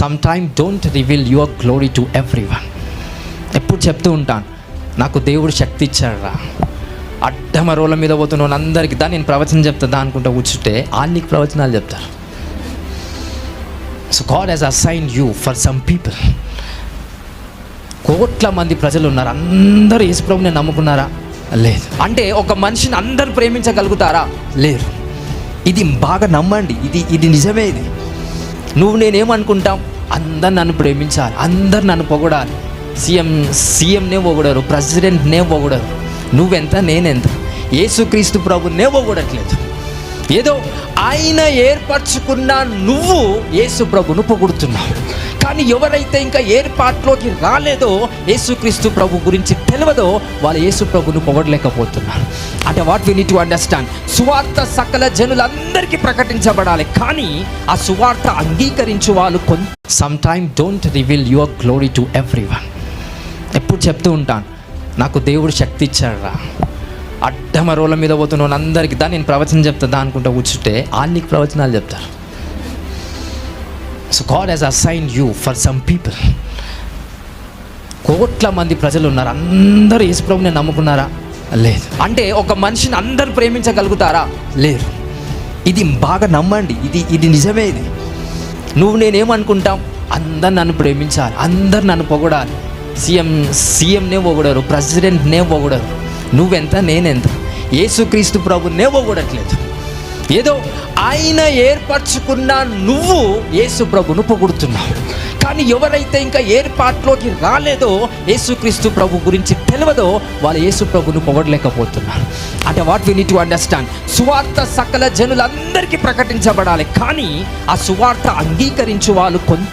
Some time don't reveal your glory to everyone. ఎప్పుడు చెప్తూ ఉంటాను, నాకు దేవుడు శక్తి ఇచ్చాడురా, అడ్డమ రోళ్ళ మీద పోతున్నాను అందరికీ దా నేను ప్రవచనం చెప్తా అనుకుంటా కూర్చుంటే వాళ్ళు నీకు ప్రవచనాలు చెప్తారు. So God has assigned you for some people. కోట్ల మంది ప్రజలు ఉన్నారు, అందరూ యేసుప్రభుని నమ్ముకున్నారా? లేదు. అంటే ఒక మనిషిని అందరూ ప్రేమించగలుగుతారా? లేరు. ఇది బాగా నమ్మండి, ఇది నిజమే. ఇది నువ్వు నేనేమనుకుంటాం, అందరు నన్ను ప్రేమించాలి, అందరు నన్ను పొగడాలి. సీఎంనే పొగడరు, ప్రెసిడెంట్నే పొగడరు. నువ్వెంత నేనెంత, యేసుక్రీస్తు ప్రభునే పొగడట్లేదు. ఏదో ఆయన ఏర్పరచుకున్న నువ్వు యేసు ప్రభును పొగుడుతున్నావు. కానీ ఎవరైతే ఇంకా ఏర్పాట్లోకి రాలేదో, యేసుక్రీస్తు ప్రభు గురించి తెలియదో, వాళ్ళు యేసు ప్రభును పొగడలేకపోతున్నారు. అంటే what we need to understand, సువార్త సకల జనులందరికీ ప్రకటించబడాలి, కానీ ఆ సువార్త అంగీకరించు వాళ్ళు some time don't reveal your glory to everyone. ఎప్పుడు చెప్తూ ఉంటాను, నాకు దేవుడు శక్తి ఇచ్చాడురా, అడ్డమ రోళ్ళ మీద పోతున్నాను అందరికీ దా నేను ప్రవచనం చెప్తా అనుకుంటా కూర్చుంటే వాళ్ళు నీకు ప్రవచనాలు చెప్తారు. So God has assigned you for some people. కోట్ల మంది ప్రజలు ఉన్నారు, అందరూ యేసుప్రభుని నమ్ముకున్నారా? లేదు. అంటే ఒక మనిషిని అందరూ ప్రేమించగలుగుతారా? లేరు. ఇది బాగా నమ్మండి, ఇది నిజమే. ఇది నువ్వు నేనేమనుకుంటాం, అందరు నన్ను ప్రేమించాలి, అందరు నన్ను పొగడాలి. సీఎంనే పొగడరు, ప్రెసిడెంట్నే పొగడరు. నువ్వెంత నేనెంత, యేసుక్రీస్తు ప్రభునే పొగడట్లేదు. ఏదో ఆయన ఏర్పరచుకున్న నువ్వు యేసు ప్రభును పొగుడుతున్నావు. కానీ ఎవరైతే ఇంకా ఏర్పాట్లోకి రాలేదో, యేసుక్రీస్తు ప్రభు గురించి తెలియదో, వాళ్ళు యేసు ప్రభును పొగడలేకపోతున్నారు. అంటే what we need to understand, సువార్త సకల జనులందరికీ ప్రకటించబడాలి, కానీ ఆ సువార్త అంగీకరించు వాళ్ళు